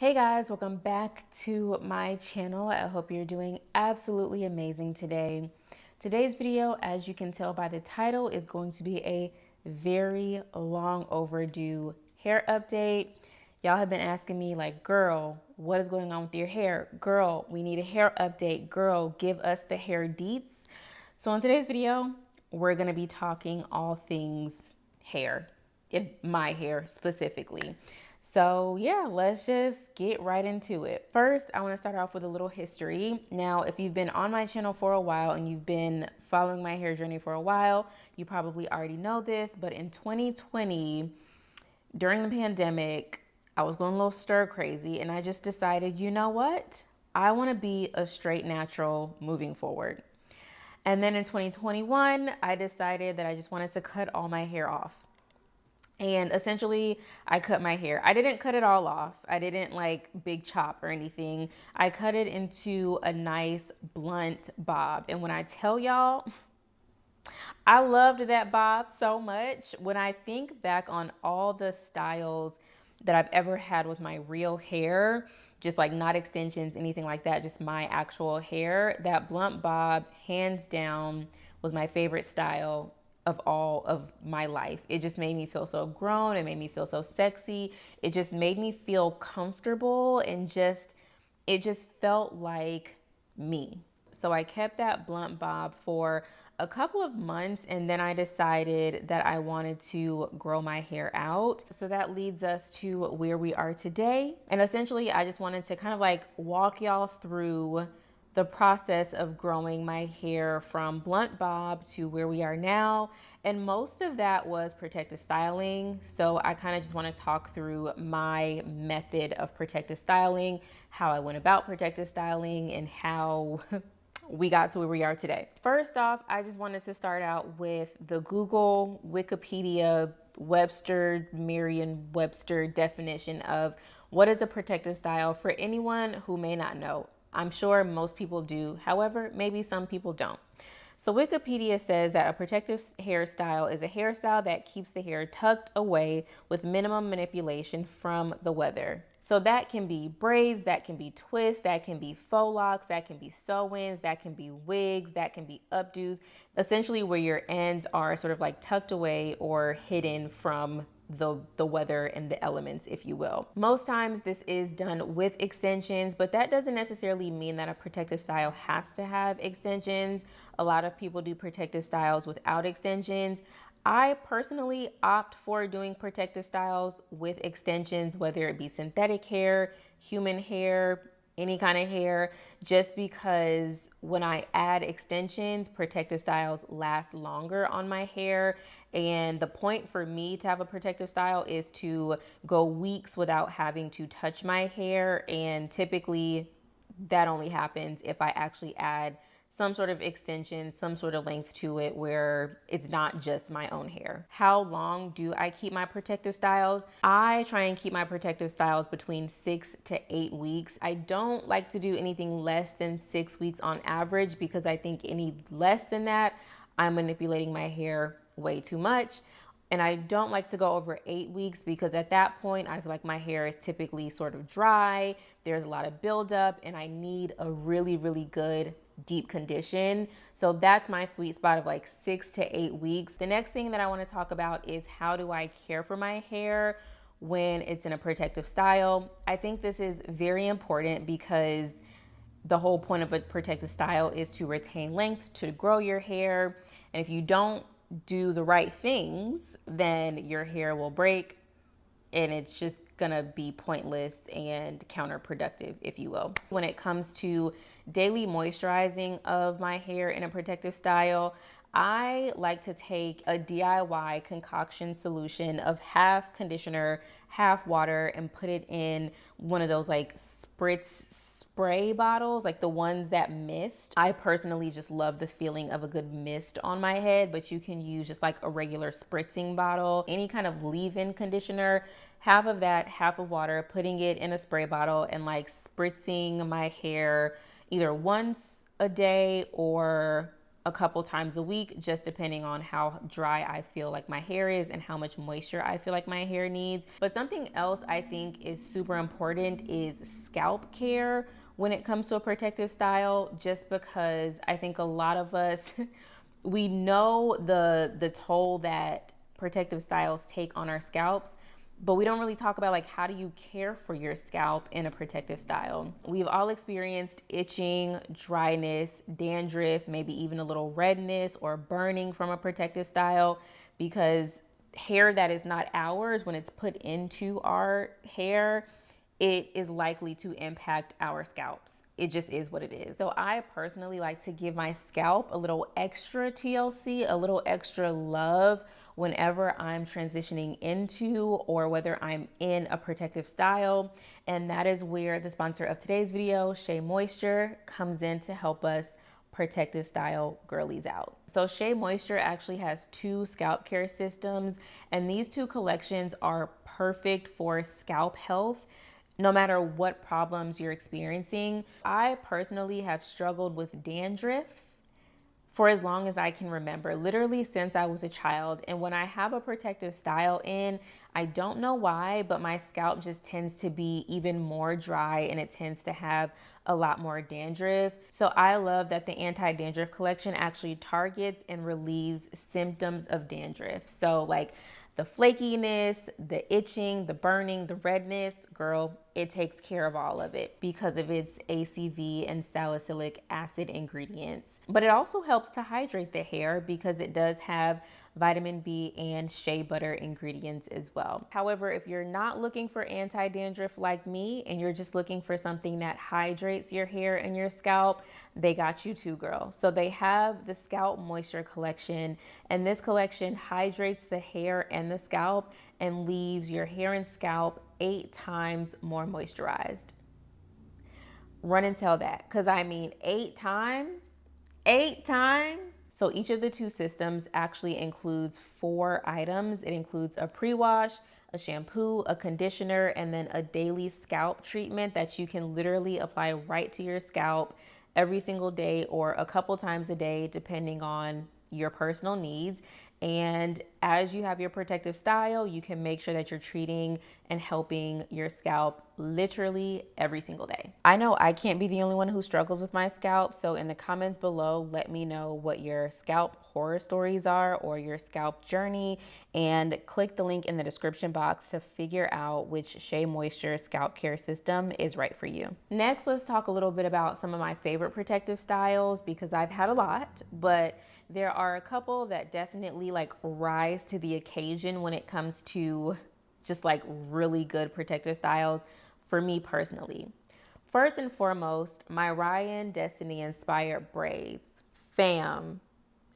Hey guys, welcome back to my channel. I hope you're doing absolutely amazing today. Today's video, as you can tell by the title, is going to be a very long overdue hair update. Y'all have been asking me like, girl, what is going on with your hair? Girl, we need a hair update. Girl, give us the hair deets. So in today's video, we're gonna be talking all things hair, my hair specifically. So yeah, let's just get right into it. First, I want to start off with a little history. Now, if you've been on my channel for a while and you've been following my hair journey for a while, you probably already know this, but in 2020, during the pandemic, I was going a little stir crazy and I just decided, you know what? I want to be a straight natural moving forward. And then in 2021, I decided that I just wanted to cut all my hair off. And essentially, I cut my hair. I didn't cut it all off. I didn't like big chop or anything. I cut it into a nice blunt bob. And when I tell y'all, I loved that bob so much. When I think back on all the styles that I've ever had with my real hair, just like not extensions, anything like that, just my actual hair, that blunt bob, hands down, was my favorite style of all of my life. It just made me feel so grown. It made me feel so sexy. It just made me feel comfortable and it just felt like me. So I kept that blunt bob for a couple of months and then I decided that I wanted to grow my hair out. So that leads us to where we are today. And essentially I just wanted to kind of like walk y'all through the process of growing my hair from blunt bob to where we are now. And most of that was protective styling. So I kind of just want to talk through my method of protective styling, how I went about protective styling, and how we got to where we are today. First off, I just wanted to start out with the Google, Wikipedia, Webster, Merriam-Webster definition of what is a protective style for anyone who may not know. I'm sure most people do. However, maybe some people don't. So Wikipedia says that a protective hairstyle is a hairstyle that keeps the hair tucked away with minimum manipulation from the weather. So that can be braids, that can be twists, that can be faux locks, that can be sew-ins, that can be wigs, that can be updos, essentially where your ends are sort of like tucked away or hidden from the weather and the elements, if you will. Most times this is done with extensions, but that doesn't necessarily mean that a protective style has to have extensions. A lot of people do protective styles without extensions. I personally opt for doing protective styles with extensions, whether it be synthetic hair, human hair, any kind of hair, just because when I add extensions, protective styles last longer on my hair. And the point for me to have a protective style is to go weeks without having to touch my hair. And typically that only happens if I actually add some sort of extension, some sort of length to it where it's not just my own hair. How long do I keep my protective styles? I try and keep my protective styles between 6 to 8 weeks. I don't like to do anything less than 6 weeks on average because I think any less than that, I'm manipulating my hair way too much. And I don't like to go over 8 weeks because at that point, I feel like my hair is typically sort of dry. There's a lot of buildup and I need a really, really good deep condition. So that's my sweet spot of like 6 to 8 weeks. The next thing that I want to talk about is how do I care for my hair when it's in a protective style. I think this is very important because the whole point of a protective style is to retain length, to grow your hair. And if you don't do the right things, then your hair will break and it's just gonna be pointless and counterproductive, if you will. When it comes to daily moisturizing of my hair in a protective style, I like to take a DIY concoction solution of half conditioner, half water, and put it in one of those like spritz spray bottles, like the ones that mist. I personally just love the feeling of a good mist on my head, but you can use just like a regular spritzing bottle, any kind of leave-in conditioner, half of that, half of water, putting it in a spray bottle and like spritzing my hair either once a day or a couple times a week, just depending on how dry I feel like my hair is and how much moisture I feel like my hair needs. But something else I think is super important is scalp care when it comes to a protective style, just because I think a lot of us, we know the toll that protective styles take on our scalps, but we don't really talk about like how do you care for your scalp in a protective style. We've all experienced itching, dryness, dandruff, maybe even a little redness or burning from a protective style, because hair that is not ours, when it's put into our hair, it is likely to impact our scalps. It just is what it is. So I personally like to give my scalp a little extra TLC, a little extra love whenever I'm transitioning into or whether I'm in a protective style. And that is where the sponsor of today's video, SheaMoisture, comes in to help us protective style girlies out. So SheaMoisture actually has 2 scalp care systems, and these 2 collections are perfect for scalp health no matter what problems you're experiencing. I personally have struggled with dandruff for as long as I can remember, literally since I was a child. And when I have a protective style in, I don't know why, but my scalp just tends to be even more dry and it tends to have a lot more dandruff. So I love that the Anti-Dandruff collection actually targets and relieves symptoms of dandruff. So like the flakiness, the itching, the burning, the redness, girl, it takes care of all of it because of its ACV and salicylic acid ingredients. But it also helps to hydrate the hair because it does have vitamin B and shea butter ingredients as well. However, if you're not looking for anti-dandruff like me and you're just looking for something that hydrates your hair and your scalp, they got you too, girl. So they have the Scalp Moisture collection, and this collection hydrates the hair and the scalp and leaves your hair and scalp 8 times more moisturized. Run and tell that, because I mean 8 times, 8 times. So each of the 2 systems actually includes 4 items. It includes a pre-wash, a shampoo, a conditioner, and then a daily scalp treatment that you can literally apply right to your scalp every single day or a couple times a day, depending on your personal needs. And as you have your protective style, you can make sure that you're treating and helping your scalp literally every single day. I know I can't be the only one who struggles with my scalp. So in the comments below, let me know what your scalp horror stories are or your scalp journey, and click the link in the description box to figure out which SheaMoisture scalp care system is right for you. Next, let's talk a little bit about some of my favorite protective styles, because I've had a lot, but there are a couple that definitely like rise to the occasion when it comes to just like really good protective styles for me personally. First and foremost, my Ryan Destiny inspired braids. Fam,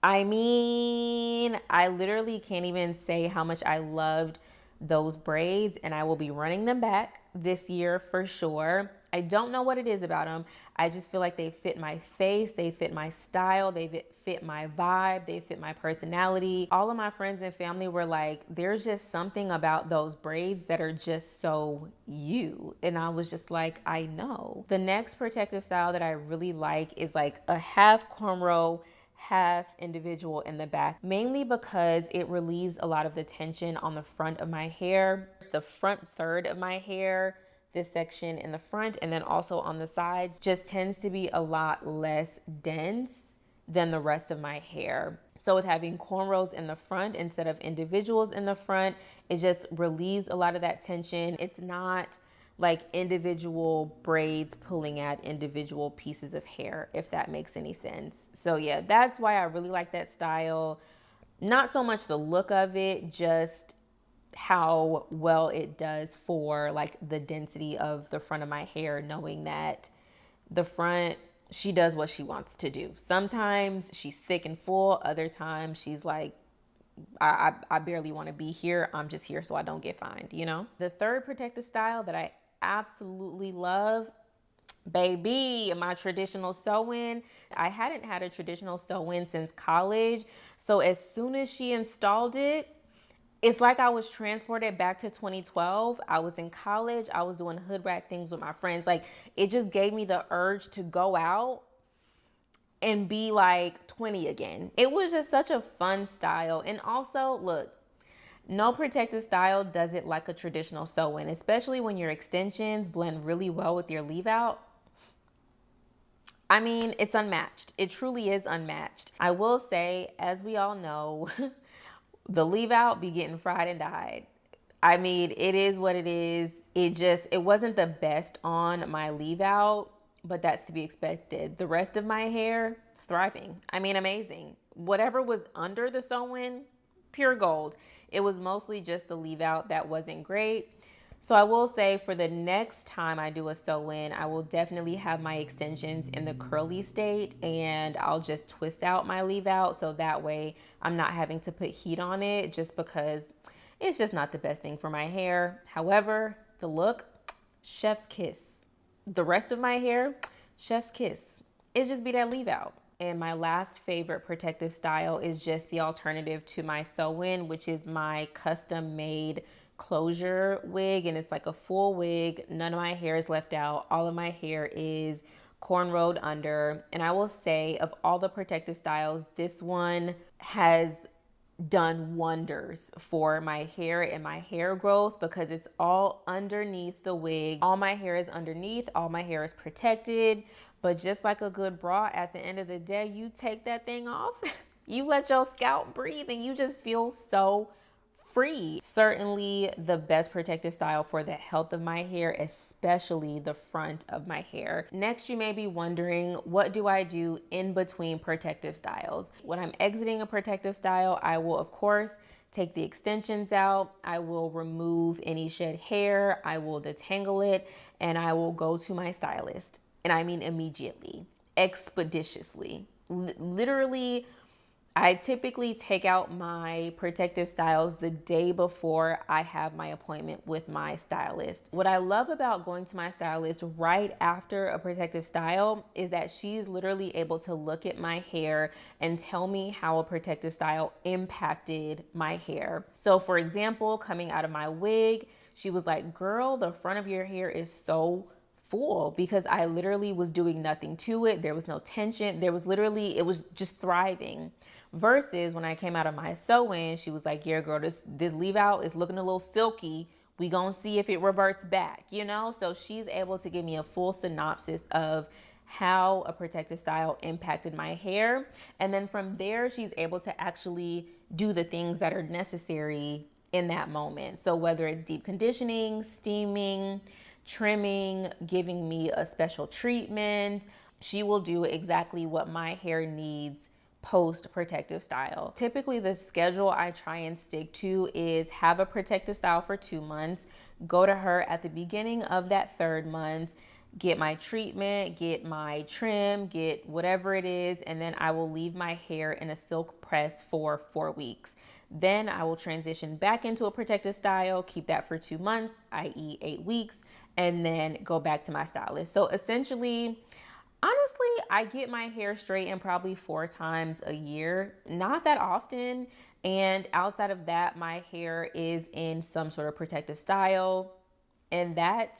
I mean, I literally can't even say how much I loved those braids, and I will be running them back this year for sure. I don't know what it is about them. I just feel like they fit my face, they fit my style, they fit my vibe, they fit my personality. All of my friends and family were like, there's just something about those braids that are just so you. And I was just like, I know. The next protective style that I really like is like a half cornrow, half individual in the back, mainly because it relieves a lot of the tension on the front of my hair, the front third of my hair. This section in the front and then also on the sides just tends to be a lot less dense than the rest of my hair. So with having cornrows in the front instead of individuals in the front, it just relieves a lot of that tension. It's not like individual braids pulling at individual pieces of hair, if that makes any sense. So yeah, that's why I really like that style. Not so much the look of it, just how well it does for like the density of the front of my hair, knowing that the front, she does what she wants to do. Sometimes she's thick and full, other times she's like, I barely want to be here, I'm just here so I don't get fined, you know? The third protective style that I absolutely love, baby, my traditional sew-in. I hadn't had a traditional sew-in since college, so as soon as she installed it, it's like I was transported back to 2012. I was in college. I was doing hood rat things with my friends. Like, it just gave me the urge to go out and be like 20 again. It was just such a fun style. And also, look, no protective style does it like a traditional sew-in, especially when your extensions blend really well with your leave out. I mean, it's unmatched. It truly is unmatched. I will say, as we all know, the leave out be getting fried and dyed. I mean, it is what it is. It wasn't the best on my leave out, but that's to be expected. The rest of my hair, thriving. I mean, amazing. Whatever was under the sew-in, pure gold. It was mostly just the leave out that wasn't great. So I will say, for the next time I do a sew-in, I will definitely have my extensions in the curly state, and I'll just twist out my leave out so that way I'm not having to put heat on it, just because it's just not the best thing for my hair. However, the look, chef's kiss. The rest of my hair, chef's kiss. It's just be that leave out. And my last favorite protective style is just the alternative to my sew-in, which is my custom made closure wig. And it's like a full wig. None of my hair is left out. All of my hair is cornrowed under. And I will say, of all the protective styles, this one has done wonders for my hair and my hair growth, because it's all underneath the wig. All my hair is underneath, all my hair is protected. But just like a good bra, at the end of the day, you take that thing off, you let your scalp breathe, and you just feel so free. Certainly the best protective style for the health of my hair, especially the front of my hair. Next, you may be wondering, what do I do in between protective styles? When I'm exiting a protective style, I will, of course, take the extensions out. I will remove any shed hair. I will detangle it, and I will go to my stylist. And I mean immediately, expeditiously. Literally, I typically take out my protective styles the day before I have my appointment with my stylist. What I love about going to my stylist right after a protective style is that she's literally able to look at my hair and tell me how a protective style impacted my hair. So for example, coming out of my wig, she was like, girl, the front of your hair is so full, because I literally was doing nothing to it. There was no tension. It was just thriving. Versus when I came out of my sew-in, she was like, yeah, girl, this leave out is looking a little silky. We gonna see if it reverts back, you know? So she's able to give me a full synopsis of how a protective style impacted my hair. And then from there, she's able to actually do the things that are necessary in that moment. So whether it's deep conditioning, steaming, trimming, giving me a special treatment, she will do exactly what my hair needs post protective style. Typically, the schedule I try and stick to is have a protective style for 2 months, go to her at the beginning of that 3rd month, get my treatment, get my trim, get whatever it is, and then I will leave my hair in a silk press for 4 weeks. Then I will transition back into a protective style, keep that for 2 months, i.e. 8 weeks, and then go back to my stylist. So essentially, honestly, I get my hair straightened probably 4 times a year, not that often. And outside of that, my hair is in some sort of protective style. And that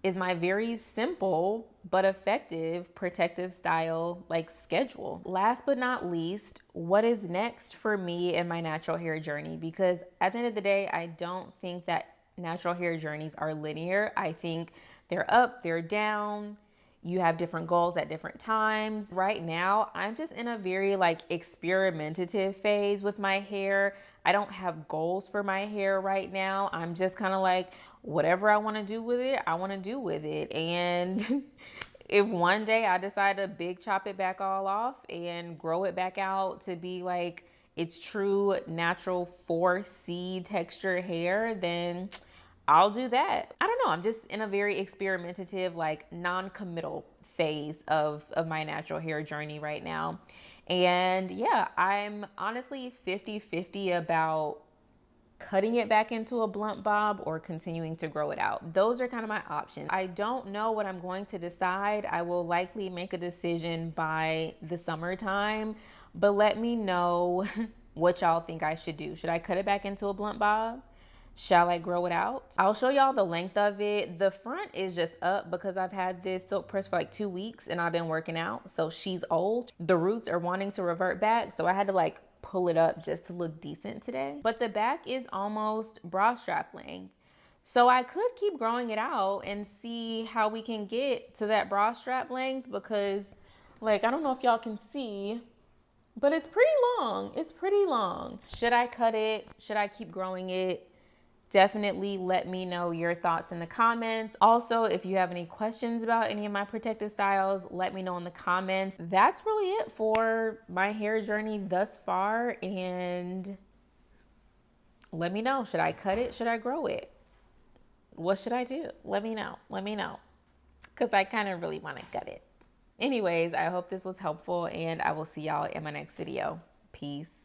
is my very simple but effective protective style schedule. Last but not least, what is next for me in my natural hair journey? Because at the end of the day, I don't think that natural hair journeys are linear. I think they're up, they're down. You have different goals at different times. Right now, I'm just in a very experimentative phase with my hair. I don't have goals for my hair right now. I'm just kind of whatever I want to do with it, I want to do with it. And if one day I decide to big chop it back all off and grow it back out to be its true natural 4C texture hair, then I'll do that. I don't know. I'm just in a very experimentative, non-committal phase of my natural hair journey right now. And yeah, I'm honestly 50-50 about cutting it back into a blunt bob or continuing to grow it out. Those are kind of my options. I don't know what I'm going to decide. I will likely make a decision by the summertime, but let me know what y'all think I should do. Should I cut it back into a blunt bob? Shall I grow it out? I'll show y'all the length of it. The front is just up because I've had this silk press for like 2 weeks and I've been working out. So she's old. The roots are wanting to revert back. So I had to like pull it up just to look decent today. But the back is almost bra strap length. So I could keep growing it out and see how we can get to that bra strap length, because like, I don't know if y'all can see, but it's pretty long. It's pretty long. Should I cut it? Should I keep growing it? Definitely let me know your thoughts in the comments. Also, if you have any questions about any of my protective styles, let me know in the comments. That's really it for my hair journey thus far. And let me know, should I cut it? Should I grow it? What should I do? Let me know. Let me know. Because I kind of really want to cut it. Anyways, I hope this was helpful and I will see y'all in my next video. Peace.